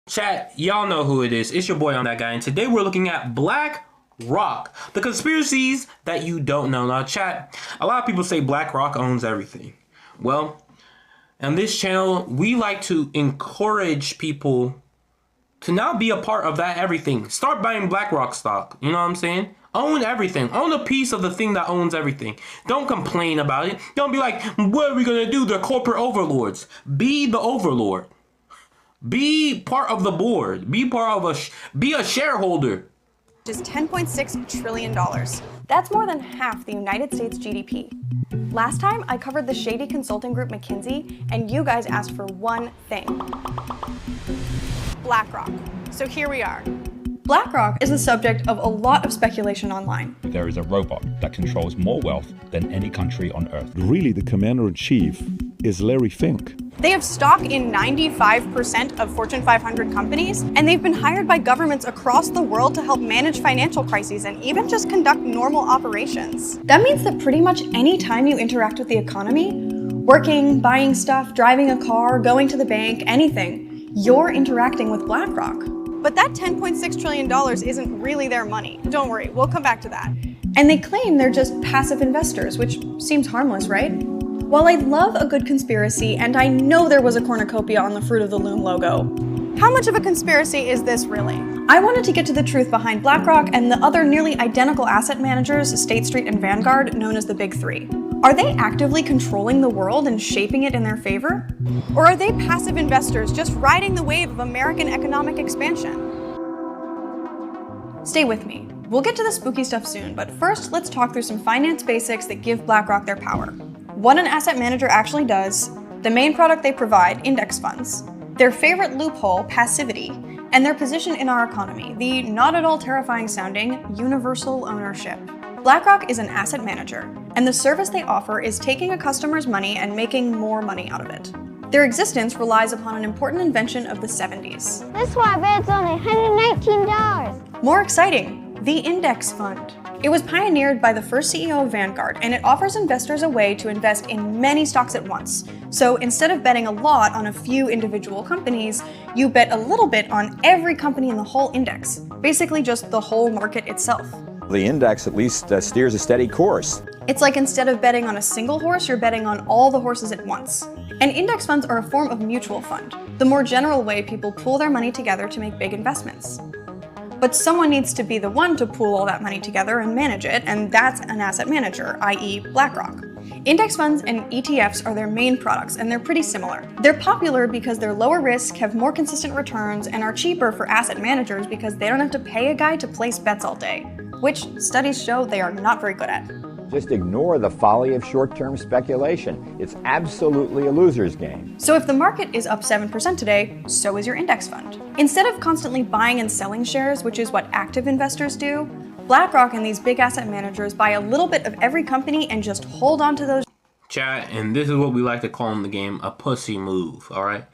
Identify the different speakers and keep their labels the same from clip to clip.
Speaker 1: Chat, y'all know who it is. It's your boy, I'm that guy, and today we're looking at BlackRock, the conspiracies that you don't know. Now, chat, a lot of people say BlackRock owns everything. Well, on this channel, we like to encourage people to now be a part of that everything. Start buying BlackRock stock. You know what I'm saying? Own everything. Own a piece of the thing that owns everything. Don't complain about it. Don't be like, what are we going to do? They're corporate overlords. Be the overlord. Be part of the board. Be part of be a shareholder.
Speaker 2: Is $10.6 trillion. That's more than half the United States GDP. Last time, I covered the shady consulting group McKinsey, and you guys asked for one thing. BlackRock. So here we are. BlackRock is the subject of a lot of speculation online.
Speaker 3: There is a robot that controls more wealth than any country on earth.
Speaker 4: Really, the commander-in-chief is Larry Fink.
Speaker 2: They have stock in 95% of Fortune 500 companies, and they've been hired by governments across the world to help manage financial crises and even just conduct normal operations. That means that pretty much any time you interact with the economy, working, buying stuff, driving a car, going to the bank, anything, you're interacting with BlackRock. But that $10.6 trillion isn't really their money. Don't worry, we'll come back to that. And they claim they're just passive investors, which seems harmless, right? While I love a good conspiracy, and I know there was a cornucopia on the Fruit of the Loom logo, how much of a conspiracy is this really? I wanted to get to the truth behind BlackRock and the other nearly identical asset managers, State Street and Vanguard, known as the Big Three. Are they actively controlling the world and shaping it in their favor? Or are they passive investors just riding the wave of American economic expansion? Stay with me. We'll get to the spooky stuff soon, but first let's talk through some finance basics that give BlackRock their power. What an asset manager actually does, the main product they provide, index funds, their favorite loophole, passivity, and their position in our economy, the not at all terrifying sounding universal ownership. BlackRock is an asset manager, and the service they offer is taking a customer's money and making more money out of it. Their existence relies upon an important invention of the 70s.
Speaker 5: This one bed's only $119.
Speaker 2: More exciting, the index fund. It was pioneered by the first CEO of Vanguard, and it offers investors a way to invest in many stocks at once. So instead of betting a lot on a few individual companies, you bet a little bit on every company in the whole index, basically just the whole market itself.
Speaker 6: The index at least steers a steady course.
Speaker 2: It's like instead of betting on a single horse, you're betting on all the horses at once. And index funds are a form of mutual fund, the more general way people pool their money together to make big investments. But someone needs to be the one to pool all that money together and manage it, and that's an asset manager, i.e. BlackRock. Index funds and ETFs are their main products, and they're pretty similar. They're popular because they're lower risk, have more consistent returns, and are cheaper for asset managers because they don't have to pay a guy to place bets all day, which studies show they are not very good at.
Speaker 6: Just ignore the folly of short-term speculation. It's absolutely a loser's game.
Speaker 2: So if the market is up 7% today, so is your index fund. Instead of constantly buying and selling shares, which is what active investors do, BlackRock and these big asset managers buy a little bit of every company and just hold on to those.
Speaker 1: Chat, and this is what we like to call in the game a pussy move, alright?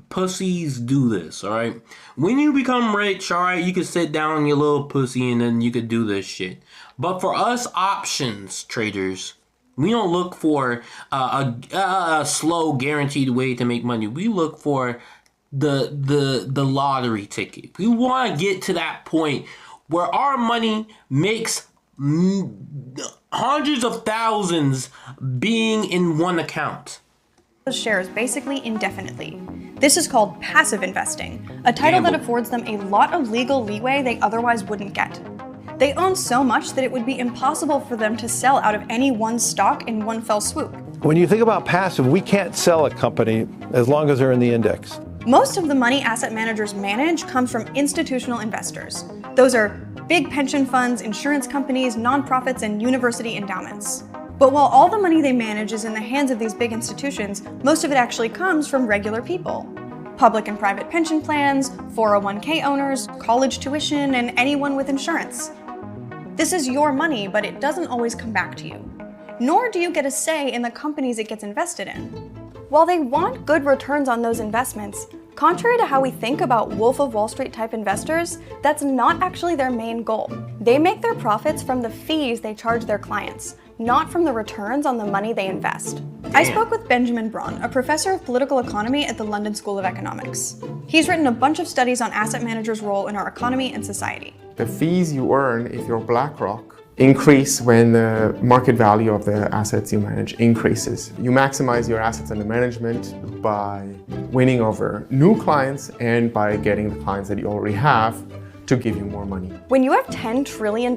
Speaker 1: Pussies do this, alright? When you become rich, alright, you can sit down on your little pussy and then you could do this shit. But for us options traders, we don't look for a slow guaranteed way to make money. We look for the lottery ticket. We want to get to that point where our money makes hundreds of thousands being in one account.
Speaker 2: Shares basically indefinitely. This is called passive investing, a title that affords them a lot of legal leeway they otherwise wouldn't get. They own so much that it would be impossible for them to sell out of any one stock in one fell swoop.
Speaker 7: When you think about passive, we can't sell a company as long as they're in the index.
Speaker 2: Most of the money asset managers manage comes from institutional investors. Those are big pension funds, insurance companies, nonprofits, and university endowments. But while all the money they manage is in the hands of these big institutions, most of it actually comes from regular people. Public and private pension plans, 401k owners, college tuition, and anyone with insurance. This is your money, but it doesn't always come back to you. Nor do you get a say in the companies it gets invested in. While they want good returns on those investments, Contrary to how we think about Wolf of Wall Street type investors, that's not actually their main goal. They make their profits from the fees they charge their clients, not from the returns on the money they invest. I spoke with Benjamin Braun, a professor of political economy at the London School of Economics. He's written a bunch of studies on asset managers' role in our economy and society.
Speaker 8: The fees you earn if you're BlackRock increase when the market value of the assets you manage increases. You maximize your assets under management by winning over new clients and by getting the clients that you already have to give you more money.
Speaker 2: When you have $10 trillion,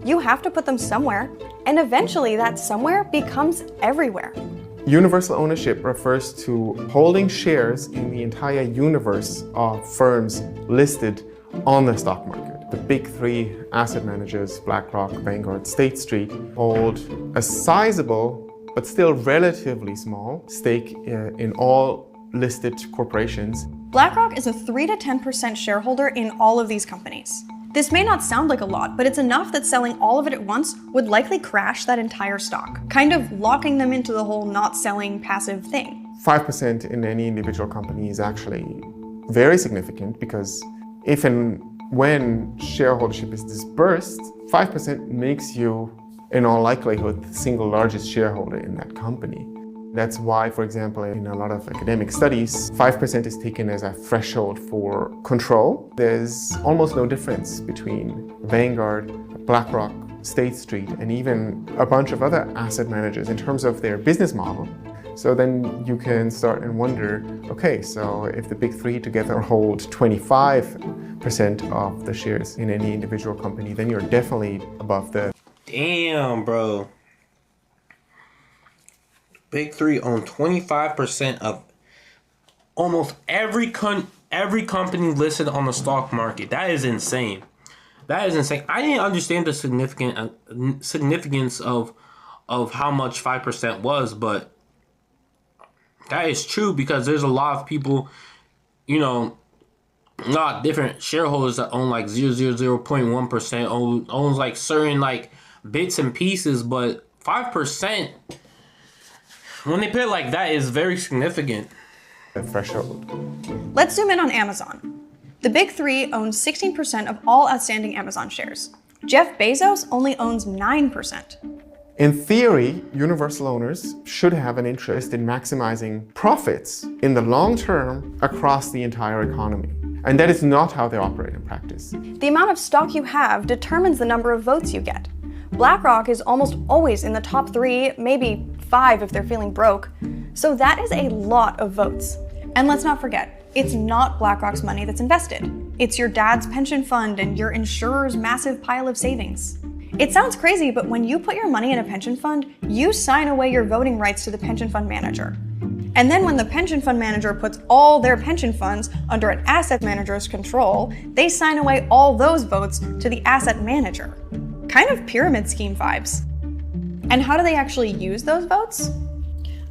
Speaker 2: you have to put them somewhere, and eventually that somewhere becomes everywhere.
Speaker 8: Universal ownership refers to holding shares in the entire universe of firms listed on the stock market. The big three asset managers, BlackRock, Vanguard, State Street, hold a sizable but still relatively small stake in all listed corporations.
Speaker 2: BlackRock is a 3 to 10% shareholder in all of these companies. This may not sound like a lot, but it's enough that selling all of it at once would likely crash that entire stock, kind of locking them into the whole not selling passive thing.
Speaker 8: 5% in any individual company is actually very significant because if and when shareholdership is dispersed, 5% makes you, in all likelihood, the single largest shareholder in that company. That's why, for example, in a lot of academic studies, 5% is taken as a threshold for control. There's almost no difference between Vanguard, BlackRock, State Street, and even a bunch of other asset managers in terms of their business model. So then you can start and wonder, okay, so if the big three together hold 25% of the shares in any individual company, then you're definitely above the...
Speaker 1: Damn, bro. Big three own 25% of almost every company listed on the stock market. That is insane. That is insane. I didn't understand the significance of how much 5% was, but that is true because there's a lot of people, you know, a lot of different shareholders that own like 0.1%, owns like certain like bits and pieces, but 5%, when they put it like that, is very significant.
Speaker 8: The threshold.
Speaker 2: Let's zoom in on Amazon. The big three own 16% of all outstanding Amazon shares. Jeff Bezos only owns 9%.
Speaker 8: In theory, universal owners should have an interest in maximizing profits in the long term across the entire economy. And that is not how they operate in practice.
Speaker 2: The amount of stock you have determines the number of votes you get. BlackRock is almost always in the top 3, maybe 5 if they're feeling broke. So that is a lot of votes. And let's not forget, it's not BlackRock's money that's invested. It's your dad's pension fund and your insurer's massive pile of savings. It sounds crazy, but when you put your money in a pension fund, you sign away your voting rights to the pension fund manager. And then when the pension fund manager puts all their pension funds under an asset manager's control, they sign away all those votes to the asset manager. Kind of pyramid scheme vibes. And how do they actually use those votes?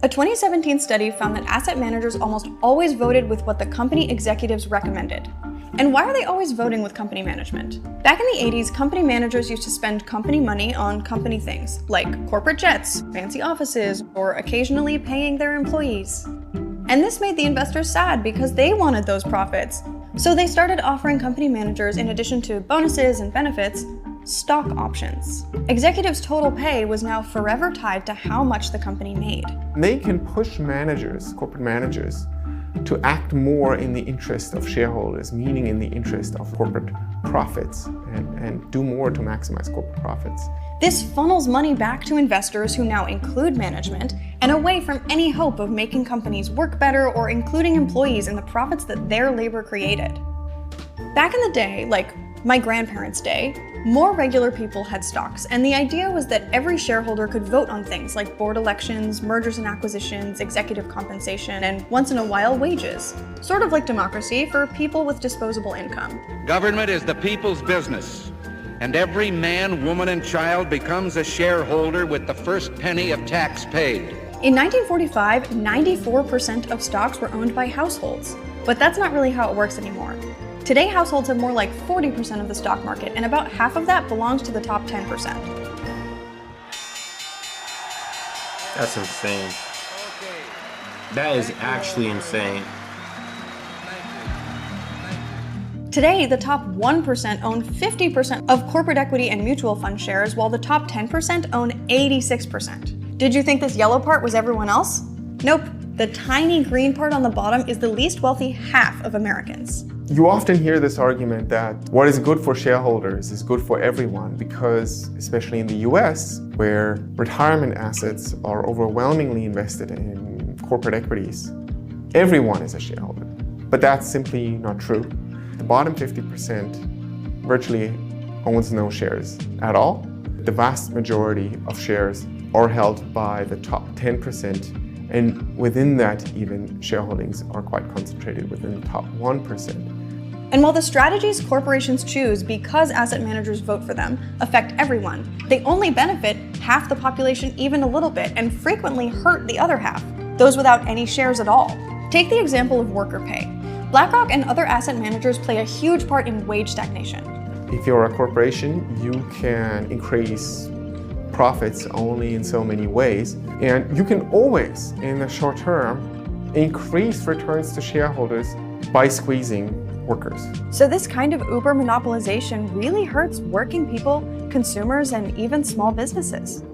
Speaker 2: A 2017 study found that asset managers almost always voted with what the company executives recommended. And why are they always voting with company management? Back in the 80s, company managers used to spend company money on company things, like corporate jets, fancy offices, or occasionally paying their employees. And this made the investors sad because they wanted those profits. So they started offering company managers, in addition to bonuses and benefits, stock options. Executives' total pay was now forever tied to how much the company made.
Speaker 8: They can push managers, corporate managers, to act more in the interest of shareholders, meaning in the interest of corporate profits, and do more to maximize corporate profits.
Speaker 2: This funnels money back to investors who now include management and away from any hope of making companies work better or including employees in the profits that their labor created. Back in the day, like my grandparents' day, more regular people had stocks, and the idea was that every shareholder could vote on things like board elections, mergers and acquisitions, executive compensation, and once in a while, wages. Sort of like democracy for people with disposable income.
Speaker 9: Government is the people's business, and every man, woman, and child becomes a shareholder with the first penny of tax paid.
Speaker 2: In 1945, 94% of stocks were owned by households, but that's not really how it works anymore. Today, households have more like 40% of the stock market, and about half of that belongs to the top 10%.
Speaker 1: That's insane. That is actually insane.
Speaker 2: Today, the top 1% own 50% of corporate equity and mutual fund shares, while the top 10% own 86%. Did you think this yellow part was everyone else? Nope. The tiny green part on the bottom is the least wealthy half of Americans.
Speaker 8: You often hear this argument that what is good for shareholders is good for everyone because, especially in the US, where retirement assets are overwhelmingly invested in corporate equities, everyone is a shareholder. But that's simply not true. The bottom 50% virtually owns no shares at all. The vast majority of shares are held by the top 10%, and within that, even shareholdings are quite concentrated within the top 1%.
Speaker 2: And while the strategies corporations choose because asset managers vote for them affect everyone, they only benefit half the population even a little bit and frequently hurt the other half, those without any shares at all. Take the example of worker pay. BlackRock and other asset managers play a huge part in wage stagnation.
Speaker 8: If you're a corporation, you can increase profits only in so many ways, and you can always, in the short term, increase returns to shareholders by squeezing workers.
Speaker 2: So this kind of uber monopolization really hurts working people, consumers, and even small businesses.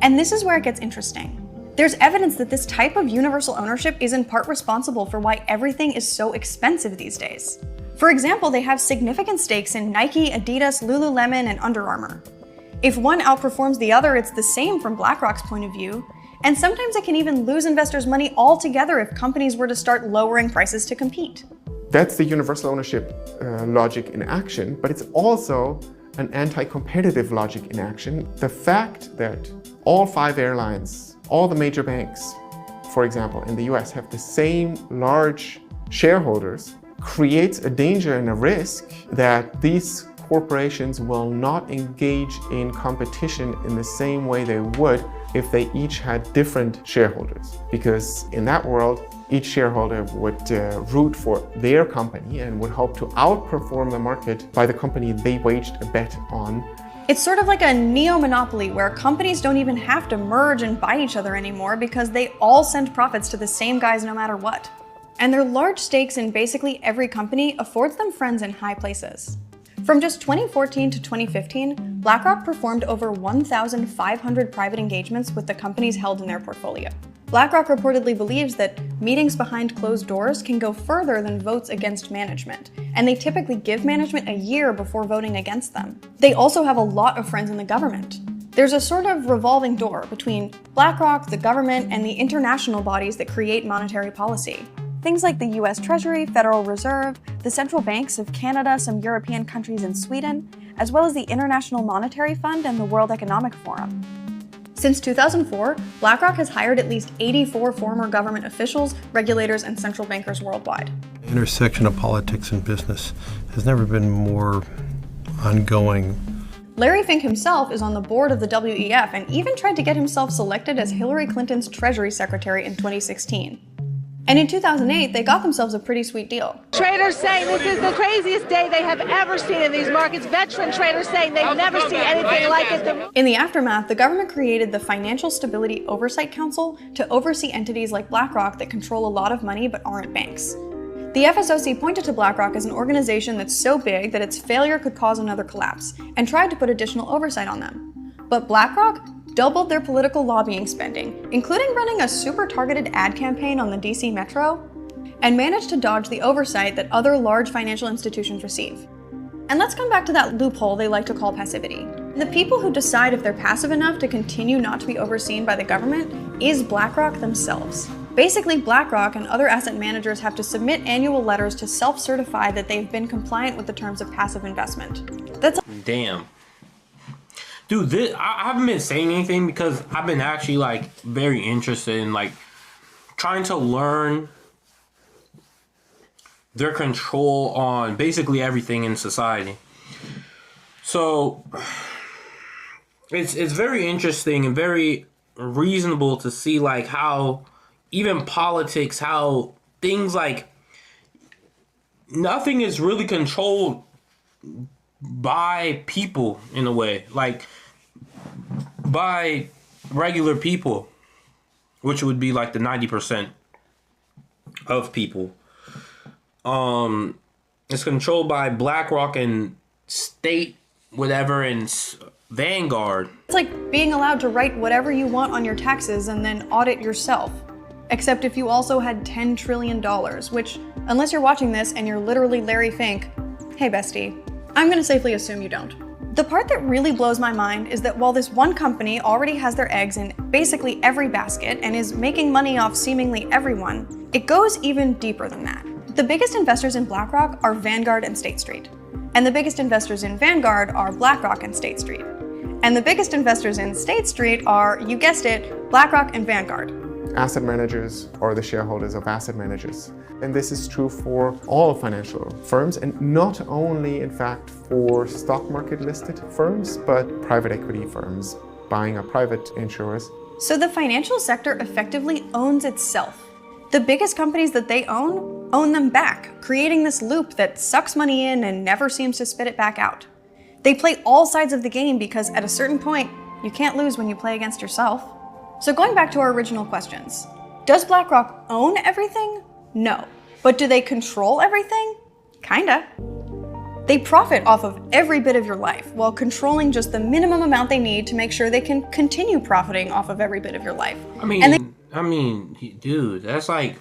Speaker 2: And this is where it gets interesting. There's evidence that this type of universal ownership is in part responsible for why everything is so expensive these days. For example, they have significant stakes in Nike, Adidas, Lululemon, and Under Armour. If one outperforms the other, it's the same from BlackRock's point of view, and sometimes it can even lose investors' money altogether if companies were to start lowering prices to compete.
Speaker 8: That's the universal ownership logic in action, but it's also an anti-competitive logic in action. The fact that all 5 airlines, all the major banks, for example, in the US have the same large shareholders creates a danger and a risk that these corporations will not engage in competition in the same way they would if they each had different shareholders. Because in that world, each shareholder would root for their company and would hope to outperform the market by the company they waged a bet on.
Speaker 2: It's sort of like a neo-monopoly where companies don't even have to merge and buy each other anymore because they all send profits to the same guys no matter what. And their large stakes in basically every company affords them friends in high places. From just 2014 to 2015, BlackRock performed over 1,500 private engagements with the companies held in their portfolio. BlackRock reportedly believes that meetings behind closed doors can go further than votes against management, and they typically give management a year before voting against them. They also have a lot of friends in the government. There's a sort of revolving door between BlackRock, the government, and the international bodies that create monetary policy. Things like the US Treasury, Federal Reserve, the central banks of Canada, some European countries, and Sweden, as well as the International Monetary Fund and the World Economic Forum. Since 2004, BlackRock has hired at least 84 former government officials, regulators, and central bankers worldwide.
Speaker 10: The intersection of politics and business has never been more ongoing.
Speaker 2: Larry Fink himself is on the board of the WEF and even tried to get himself selected as Hillary Clinton's Treasury Secretary in 2016. And in 2008, they got themselves a pretty sweet deal.
Speaker 11: Traders saying this is the craziest day they have ever seen in these markets. Veteran traders saying they've never seen anything like it.
Speaker 2: In the aftermath, the government created the Financial Stability Oversight Council to oversee entities like BlackRock that control a lot of money but aren't banks. The FSOC pointed to BlackRock as an organization that's so big that its failure could cause another collapse, and tried to put additional oversight on them. But BlackRock doubled their political lobbying spending, including running a super targeted ad campaign on the DC Metro, and managed to dodge the oversight that other large financial institutions receive. And let's come back to that loophole they like to call passivity. The people who decide if they're passive enough to continue not to be overseen by the government is BlackRock themselves. Basically, BlackRock and other asset managers have to submit annual letters to self-certify that they've been compliant with the terms of passive investment. That's
Speaker 1: Damn. Dude, I haven't been saying anything because I've been actually like very interested in like trying to learn their control on basically everything in society. So it's very interesting and very reasonable to see like how even politics, how things like nothing is really controlled by people in a way, like by regular people, which would be like the 90% of people. And It's controlled by BlackRock and State, whatever, and Vanguard.
Speaker 2: It's like being allowed to write whatever you want on your taxes and then audit yourself. Except if you also had $10 trillion, which, unless you're watching this and you're literally Larry Fink, hey bestie, I'm gonna safely assume you don't. The part that really blows my mind is that while this one company already has their eggs in basically every basket and is making money off seemingly everyone, it goes even deeper than that. The biggest investors in BlackRock are Vanguard and State Street. And the biggest investors in Vanguard are BlackRock and State Street. And the biggest investors in State Street are, you guessed it, BlackRock and Vanguard.
Speaker 8: Asset managers are the shareholders of asset managers. And this is true for all financial firms, and not only, in fact, for stock market listed firms, but private equity firms buying up private insurers.
Speaker 2: So the financial sector effectively owns itself. The biggest companies that they own them back, creating this loop that sucks money in and never seems to spit it back out. They play all sides of the game because at a certain point, you can't lose when you play against yourself. So going back to our original questions, does BlackRock own everything? No. But do they control everything? Kinda. They profit off of every bit of your life while controlling just the minimum amount they need to make sure they can continue profiting off of every bit of your life.
Speaker 1: I mean, dude, that's like...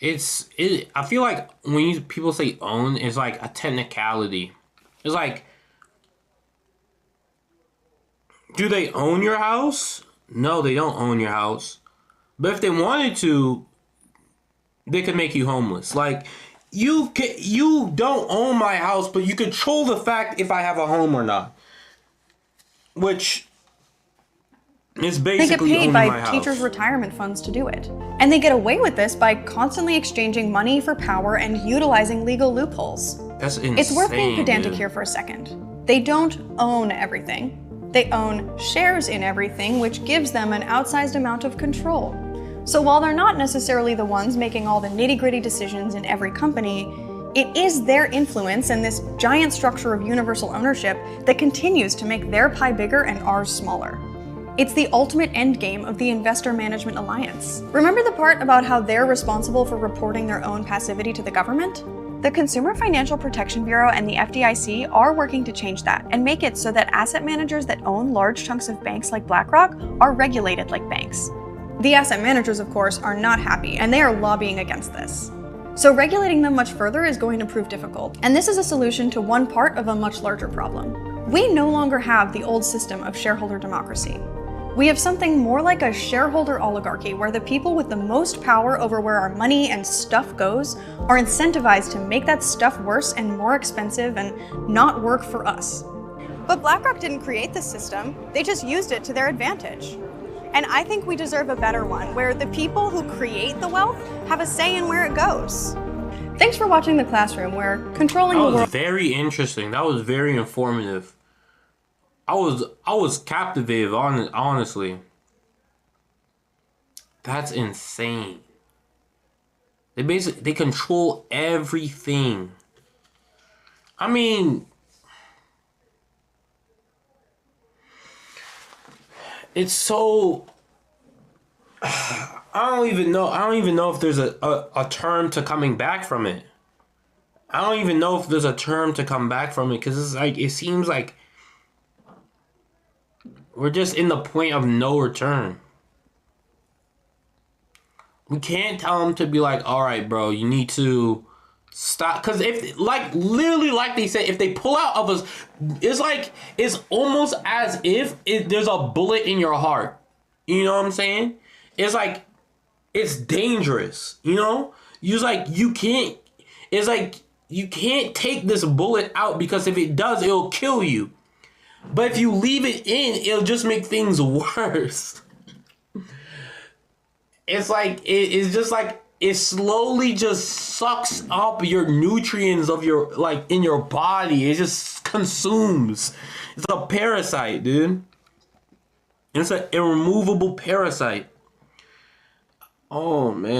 Speaker 1: I feel like when people say own, it's like a technicality. It's like, do they own your house? No, they don't own your house. But if they wanted to, they could make you homeless. Like, you don't own my house, but you control the fact if I have a home or not. Which is basically
Speaker 2: they get paid
Speaker 1: owning my
Speaker 2: by
Speaker 1: house.
Speaker 2: teachers' retirement funds to do it. And they get away with this by constantly exchanging money for power and utilizing legal loopholes.
Speaker 1: That's insane.
Speaker 2: It's worth being pedantic
Speaker 1: dude.
Speaker 2: here for a second. They don't own everything. They own shares in everything, which gives them an outsized amount of control. So while they're not necessarily the ones making all the nitty-gritty decisions in every company, it is their influence and this giant structure of universal ownership that continues to make their pie bigger and ours smaller. It's the ultimate endgame of the Investor Management Alliance. Remember the part about how they're responsible for reporting their own passivity to the government? The Consumer Financial Protection Bureau and the FDIC are working to change that and make it so that asset managers that own large chunks of banks like BlackRock are regulated like banks. The asset managers, of course, are not happy, and they are lobbying against this. So regulating them much further is going to prove difficult, and this is a solution to one part of a much larger problem. We no longer have the old system of shareholder democracy. We have something more like a shareholder oligarchy where the people with the most power over where our money and stuff goes are incentivized to make that stuff worse and more expensive and not work for us. But BlackRock didn't create this system, they just used it to their advantage. And I think we deserve a better one, where the people who create the wealth have a say in where it goes. Thanks for watching The Classroom, where controlling the world...
Speaker 1: That was very interesting. That was very informative. I was captivated, honestly. That's insane. They control everything. I mean, it's so... I don't even know if there's a term to coming back from it. I don't even know if there's a term to come back from it, because it's like, it seems like we're just in the point of no return. We can't tell them to be like, all right, bro, you need to stop. Because if, like, literally, like they said, if they pull out of us, it's almost as if there's a bullet in your heart. You know what I'm saying? It's like, it's dangerous, you know? You can't take this bullet out, because if it does, it'll kill you. But if you leave it in, it'll just make things worse. It's like, it's just like, it slowly just sucks up your nutrients of your, like, in your body. It just consumes. It's a parasite, dude. It's an irremovable parasite. Oh, man.